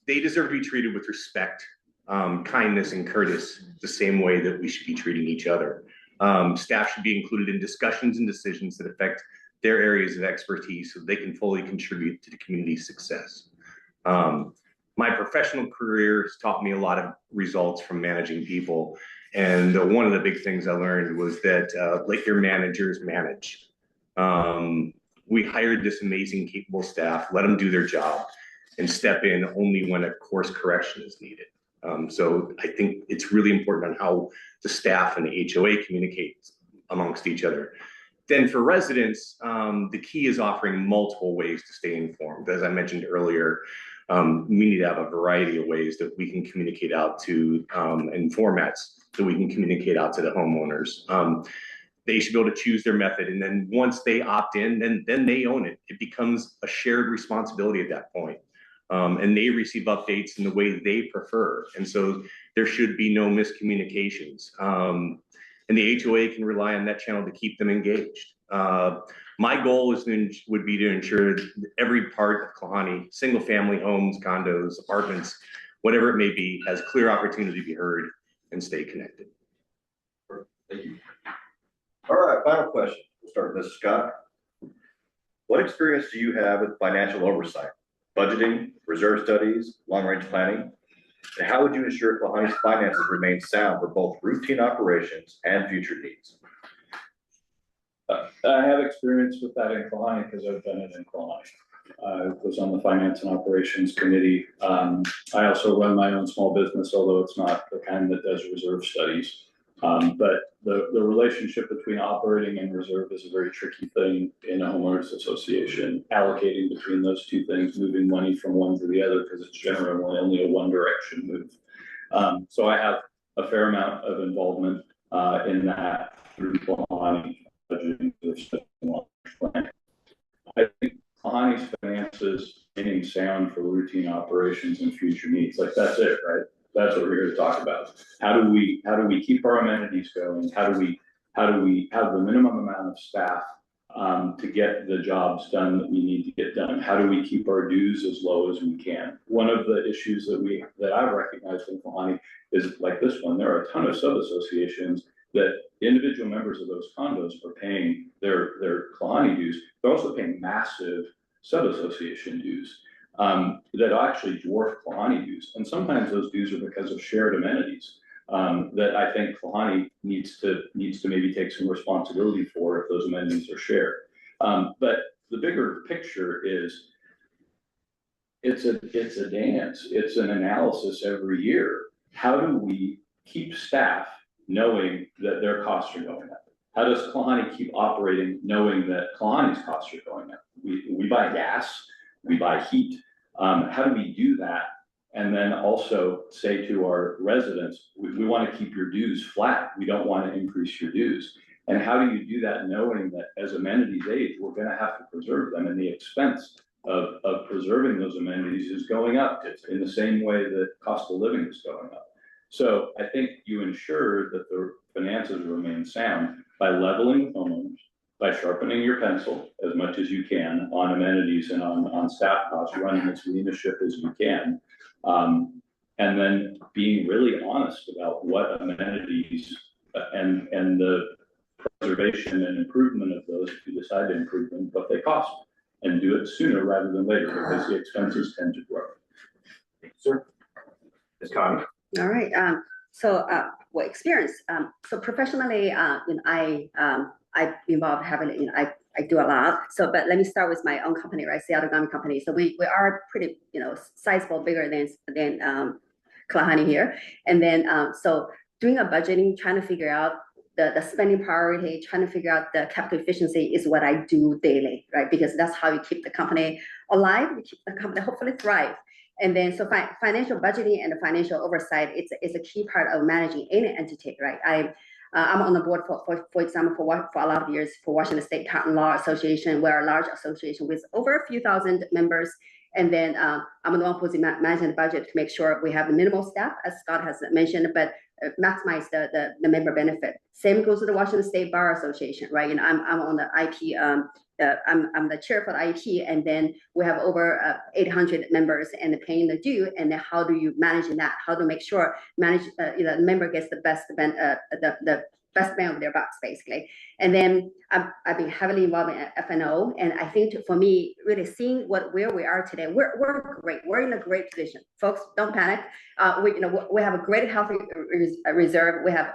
They deserve to be treated with respect, kindness, and courtesy, the same way that we should be treating each other. Staff should be included in discussions and decisions that affect their areas of expertise so they can fully contribute to the community's success. My professional career has taught me a lot of results from managing people. And one of the big things I learned was that let your managers manage. We hired this amazing, capable staff, let them do their job, and step in only when a course correction is needed. So I think it's really important on how the staff and the HOA communicate amongst each other. Then for residents, the key is offering multiple ways to stay informed. As I mentioned earlier, we need to have a variety of ways that we can communicate out to, and formats that we can communicate out to the homeowners. They should be able to choose their method. And then once they opt in, then they own it. It becomes a shared responsibility at that point. And they receive updates in the way they prefer. And so there should be no miscommunications. And the HOA can rely on that channel to keep them engaged. My goal would be to ensure that every part of Kalani, single family homes, condos, apartments, whatever it may be, has clear opportunity to be heard and stay connected. Thank you. All right, final question. We'll start with Mrs. Scott. What experience do you have with financial oversight, budgeting, reserve studies, long-range planning? And how would you ensure Klahani's finances remain sound for both routine operations and future needs? I have experience with that in Kalani because I've done it in Kalani. I was on the Finance and Operations Committee. I also run my own small business, although it's not the kind that does reserve studies. But the relationship between operating and reserve is a very tricky thing in a homeowners association. Allocating between those two things, moving money from one to the other, because it's generally only a one direction move. So I have a fair amount of involvement in that through Kalani. I think Kalani's finances remaining sound for routine operations and future needs, like that's it, right? That's what we're here to talk about. How do we keep our amenities going? How do we have the minimum amount of staff to get the jobs done that we need to get done? How do we keep our dues as low as we can? One of the issues that I've recognized in Kalani is like this one. There are a ton of sub-associations that individual members of those condos are paying their Kalani dues. They're also paying massive sub-association dues that actually dwarf Kalani dues. And sometimes those dues are because of shared amenities that I think Kalani needs to maybe take some responsibility for if those amenities are shared. But the bigger picture is it's a dance. It's an analysis every year. How do we keep staff knowing that their costs are going up? How does Kalani keep operating knowing that Kalani's costs are going up? We buy gas, we buy heat. How do we do that? And then also say to our residents, we want to keep your dues flat. We don't want to increase your dues. And how do you do that knowing that as amenities age, we're going to have to preserve them, and the expense of preserving those amenities is going up in the same way that cost of living is going up. So I think you ensure that the finances remain sound by leveling with homeowners, by sharpening your pencil as much as you can on amenities and on staff costs, running as lean a ship as you can. And then being really honest about what amenities and the preservation and improvement of those, if you decide to improve them, what they cost, and do it sooner rather than later, because the expenses tend to grow. Sir? Ms. Connie? All right, what experience? So professionally, I involved heavily, I do a lot. So, but let me start with my own company, right? Seattle Gummy Company. So we are pretty, sizable, bigger than Kalani here. And then, so doing a budgeting, trying to figure out the spending priority, trying to figure out the capital efficiency is what I do daily, right? Because that's how you keep the company alive, we keep the company hopefully thrive. And then, so financial budgeting and the financial oversight, it's a key part of managing any entity, right? I'm on the board for example, for a lot of years for Washington State Patent Law Association. We're a large association with over a few thousand members. And then I'm the one who's managing the budget to make sure we have the minimal staff, as Scott has mentioned, but maximize the member benefit. Same goes to the Washington State Bar Association, right? I'm on the IP. I'm the chair for the IP, and then we have over 800 members and paying the due. And then how do you manage that? How to make sure the member gets the best best bang of their bucks, basically. And then I've been heavily involved in FNO, and I think for me, really seeing where we are today, we're great. We're in a great position, folks. Don't panic. We have a great healthy reserve. We have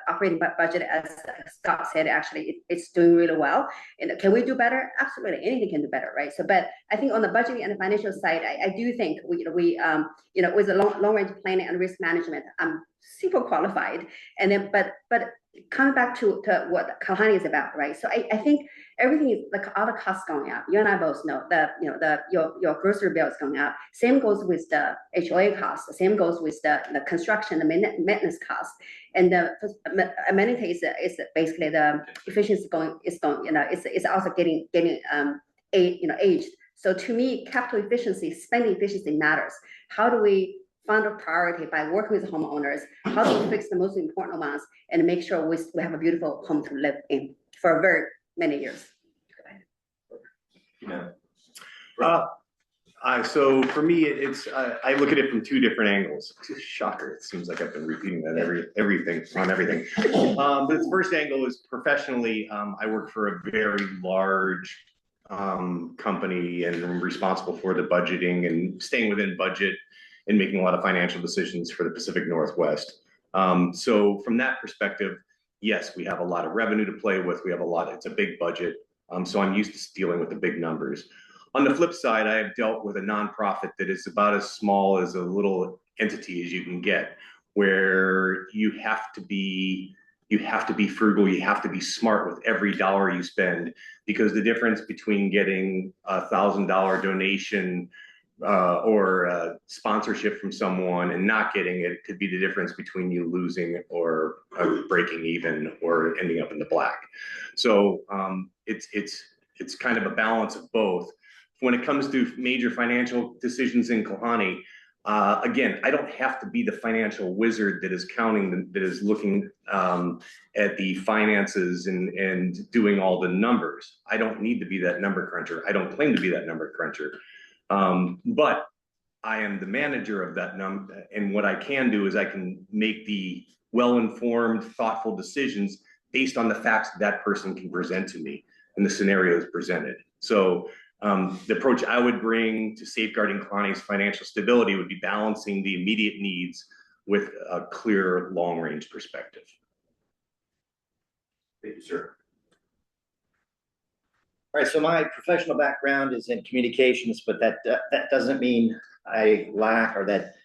operating budget, as Scott said. Actually, it's doing really well. And can we do better? Absolutely, anything can do better, right? So, but I think on the budgeting and the financial side, I do think we with the long range planning and risk management, I'm super qualified. And then, but coming back to what Kalani is about, right? So I think everything is like all the costs going up. You and I both know that your grocery bill is going up. Same goes with the HOA costs. The same goes with the construction, the maintenance costs, and the amenities is basically the efficiency it's also getting aged. So to me, capital efficiency, spending efficiency matters. How do we find a priority by working with homeowners? How do we fix the most important ones and make sure we have a beautiful home to live in for very many years? So for me, it's I look at it from two different angles. Shocker! It seems like I've been repeating that everything. But the first angle is professionally. I work for a very large company and I'm responsible for the budgeting and staying within budget and making a lot of financial decisions for the Pacific Northwest. So from that perspective, yes, we have a lot of revenue to play with. We have a lot, it's a big budget. So I'm used to dealing with the big numbers. On the flip side, I have dealt with a nonprofit that is about as small as a little entity as you can get, where you have to be frugal, you have to be smart with every dollar you spend, because the difference between getting $1,000 donation or sponsorship from someone and not getting it could be the difference between you losing or breaking even or ending up in the black. So it's kind of a balance of both. When it comes to major financial decisions in Kalani, again, I don't have to be the financial wizard that is counting, that is looking at the finances and doing all the numbers. I don't need to be that number cruncher. I don't claim to be that number cruncher. But I am the manager of that number. And what I can do is I can make the well-informed, thoughtful decisions based on the facts that person can present to me and the scenarios presented. So the approach I would bring to safeguarding Kalani's financial stability would be balancing the immediate needs with a clear long-range perspective. Thank you, sir. All right, so my professional background is in communications, but that doesn't mean I lack, or that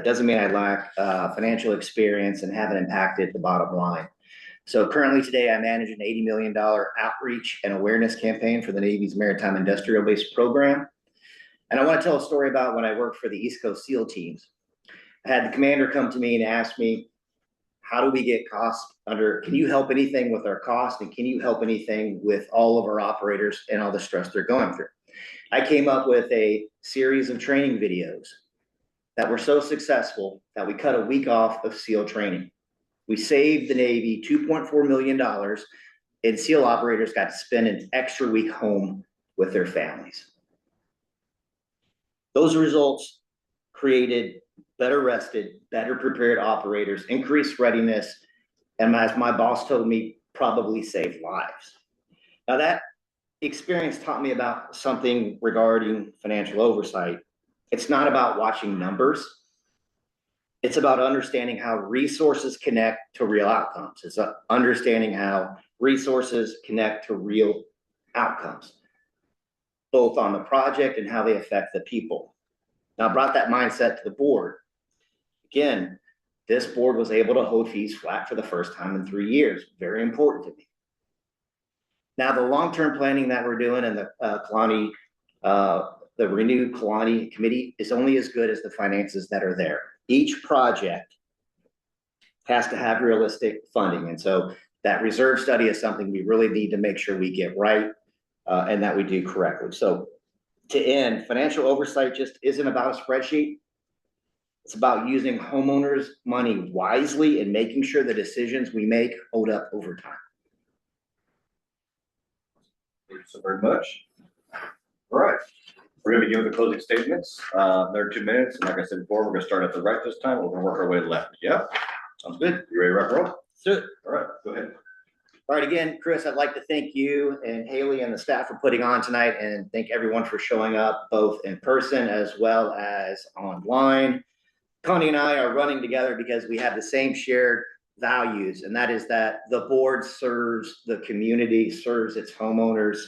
doesn't mean I lack financial experience and haven't impacted the bottom line. So currently today, I manage an $80 million outreach and awareness campaign for the Navy's Maritime Industrial Base program. And I want to tell a story about when I worked for the East Coast SEAL teams. I had the commander come to me and ask me, how do we get costs under, can you help anything with our cost? And can you help anything with all of our operators and all the stress they're going through? I came up with a series of training videos that were so successful that we cut a week off of SEAL training. We saved the Navy $2.4 million, and SEAL operators got to spend an extra week home with their families. Those results created better rested, better prepared operators, increased readiness, and as my boss told me, probably saved lives. Now that experience taught me about something regarding financial oversight. It's not about watching numbers. It's about understanding how resources connect to real outcomes. It's understanding how resources connect to real outcomes, both on the project and how they affect the people. Now, I brought that mindset to the board. Again, this board was able to hold fees flat for the first time in 3 years. Very important to me. Now, the long-term planning that we're doing in the Kalani, the renewed Kalani committee is only as good as the finances that are there. Each project has to have realistic funding. And so that reserve study is something we really need to make sure we get right and that we do correctly. So to end, financial oversight just isn't about a spreadsheet. It's about using homeowners' money wisely and making sure the decisions we make hold up over time. Thank you so very much. All right. We're going to begin with the closing statements. There are 2 minutes. And like I said before, we're going to start at the right this time. We're going to work our way to the left. Yeah? Sounds good. You ready to rock and roll? So, all right. Go ahead. All right. Again, Chris, I'd like to thank you and Haley and the staff for putting on tonight, and thank everyone for showing up both in person as well as online. Connie and I are running together because we have the same shared values, and that is that the board serves the community, serves its homeowners,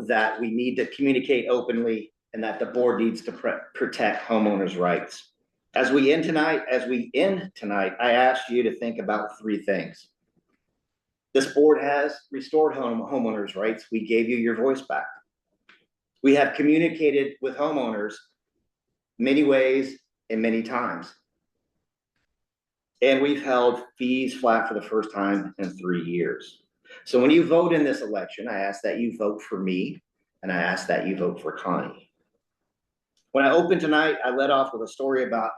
that we need to communicate openly, and that the board needs to protect homeowners' rights. As we end tonight, I asked you to think about 3 things. This board has restored homeowners' rights. We gave you your voice back. We have communicated with homeowners many ways and many times. And we've held fees flat for the first time in 3 years. So when you vote in this election, I ask that you vote for me, and I ask that you vote for Connie. When I opened tonight, I led off with a story about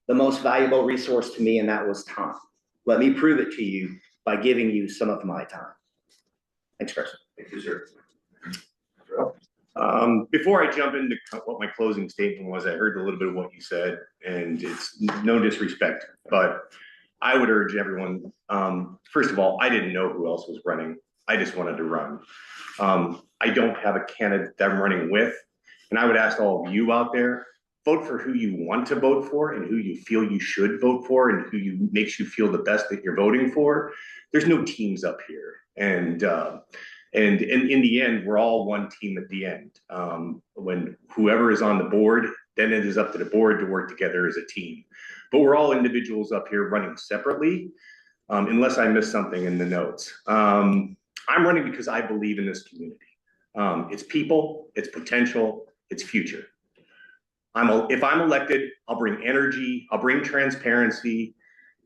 the most valuable resource to me, and that was time. Let me prove it to you by giving you some of my time. Thanks, Chris. Thank you, sir. Before I jump into what my closing statement was, I heard a little bit of what you said, and it's no disrespect, but I would urge everyone, first of all, I didn't know who else was running. I just wanted to run. I don't have a candidate that I'm running with. And I would ask all of you out there, vote for who you want to vote for and who you feel you should vote for and who makes you feel the best that you're voting for. There's no teams up here. And in the end, we're all one team at the end. When whoever is on the board, then it is up to the board to work together as a team. But we're all individuals up here running separately, unless I missed something in the notes. I'm running because I believe in this community. It's people, it's potential, it's future. If I'm elected, I'll bring energy, I'll bring transparency,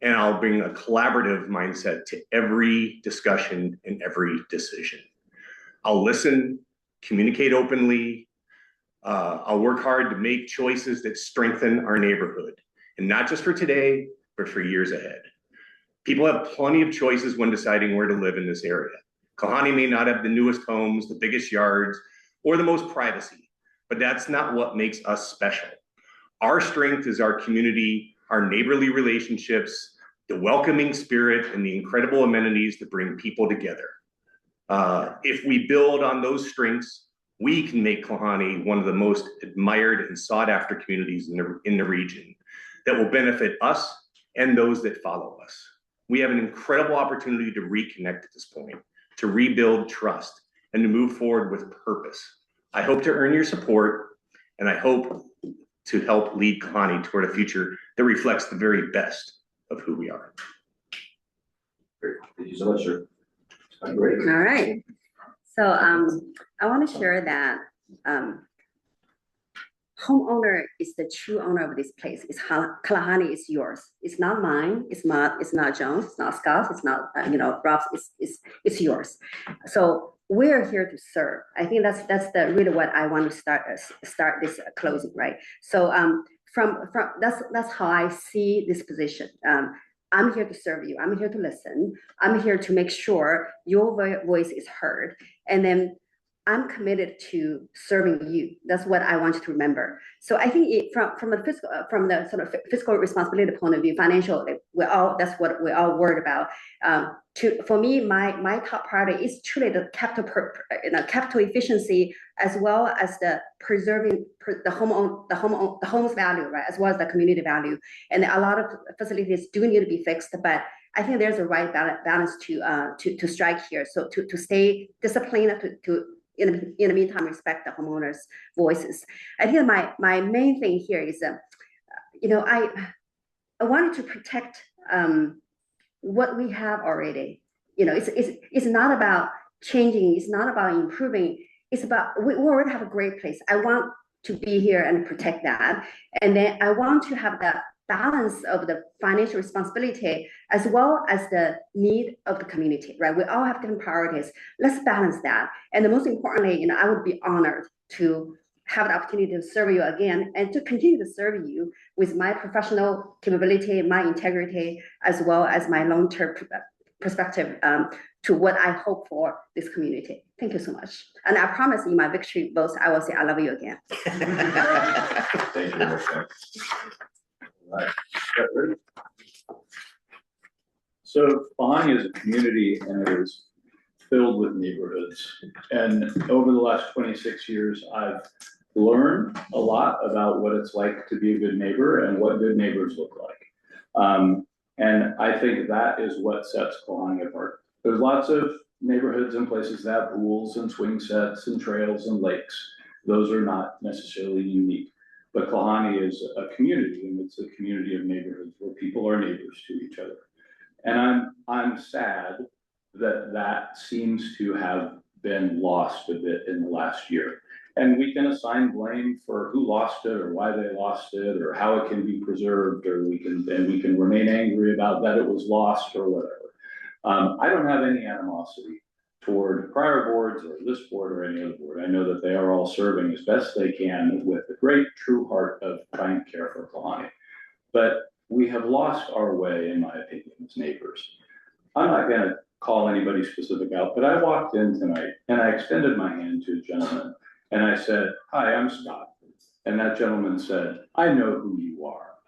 and I'll bring a collaborative mindset to every discussion and every decision. I'll listen, communicate openly. I'll work hard to make choices that strengthen our neighborhood, and not just for today, but for years ahead. People have plenty of choices when deciding where to live in this area. Kalani may not have the newest homes, the biggest yards, or the most privacy, but that's not what makes us special. Our strength is our community, our neighborly relationships, the welcoming spirit, and the incredible amenities that bring people together. If we build on those strengths, we can make Kalani one of the most admired and sought after communities in the region that will benefit us and those that follow us. We have an incredible opportunity to reconnect at this point, to rebuild trust, and to move forward with purpose. I hope to earn your support, and I hope to help lead Kalani toward a future that reflects the very best of who we are. Great. Thank you so much, sir. Great. All right. So I want to share that homeowner is the true owner of this place. It's Kalahari is yours. It's not mine. It's not Jones. It's not Scott's. It's not Rob's. It's yours. So we're here to serve. I think that's really what I want to start this closing, right? So from that's how I see this position. I'm here to serve you. I'm here to listen. I'm here to make sure your voice is heard. And then I'm committed to serving you. That's what I want you to remember. So I think from the sort of fiscal responsibility point of view, financial, that's what we're all worried about. For me, my top priority is truly the capital efficiency, as well as the preserving the home's value, right, as well as the community value. And a lot of facilities do need to be fixed, but I think there's a right balance to strike here. So to stay disciplined, to in the meantime respect the homeowners' voices. I think my main thing here is, I wanted to protect what we have already. It's not about changing. It's not about improving. It's about we already have a great place. I want to be here and protect that, and then I want to have the balance of the financial responsibility as well as the need of the community, right? We all have different priorities. Let's balance that. And the most importantly, I would be honored to have the opportunity to serve you again and to continue to serve you with my professional capability, my integrity, as well as my long-term perspective to what I hope for this community. Thank you so much. And I promise in my victory votes, I will say I love you again. Thank you very much, sir. So Kalani is a community and it is filled with neighborhoods. And over the last 26 years, I've learned a lot about what it's like to be a good neighbor and what good neighbors look like. And I think that is what sets Kalani apart. There's lots of neighborhoods and places that have pools and swing sets and trails and lakes. Those are not necessarily unique. But Kalani is a community, and it's a community of neighborhoods where people are neighbors to each other. And I'm sad that seems to have been lost a bit in the last year. And we can assign blame for who lost it or why they lost it or how it can be preserved, or we can remain angry about that it was lost or whatever. I don't have any animosity toward prior boards or this board or any other board. I know that they are all serving as best they can with a great true heart of trying to care for Kalani. But we have lost our way, in my opinion, as neighbors. I'm not gonna call anybody specific out, but I walked in tonight and I extended my hand to a gentleman and I said, "Hi, I'm Scott." And that gentleman said, "I know who you are."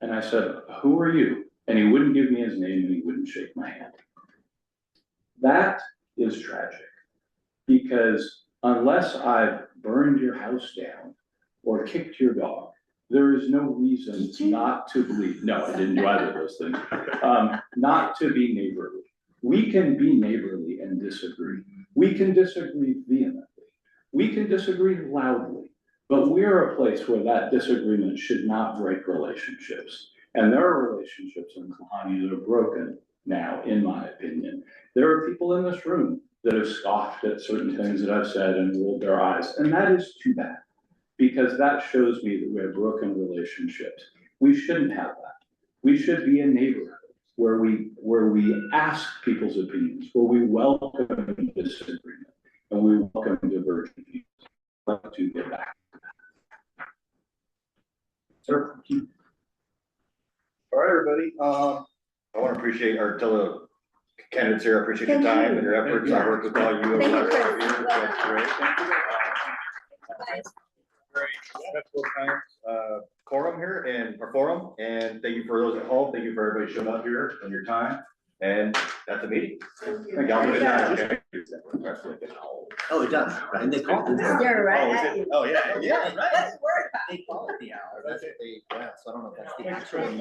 And I said, "Who are you?" And he wouldn't give me his name and he wouldn't shake my hand. That is tragic, because unless I've burned your house down or kicked your dog, there is no reason not to believe, no, I didn't do either of those things, not to be neighborly. We can be neighborly and disagree. We can disagree vehemently. We can disagree loudly, but we're a place where that disagreement should not break relationships. And there are relationships in Kalani that are broken now, in my opinion. There are people in this room that have scoffed at certain things that I've said and rolled their eyes, and that is too bad. Because that shows me that we have broken relationships. We shouldn't have that. We should be a neighborhood where we ask people's opinions, where we welcome disagreement, and we welcome divergent views. I'd like to get back. Sir. All right, everybody, I want to appreciate our tele candidates here, I appreciate your Thank time you. and your efforts, I worked with all you over the Thank you, last Chris. 5 years, that's great. Guys. Very special times, quorum here and, or forum, and thank you for those at home, thank you for everybody showing up here and your time, and that's the meeting. Thank you. Thank y'all. Good night. Thank Oh, it does, and they call it. Stare right Oh, is at it? you. Oh, yeah, yeah, right. That's the word. They call it the hour, that's what they, yeah, so I don't know if that's the Thanks, actual. Chris.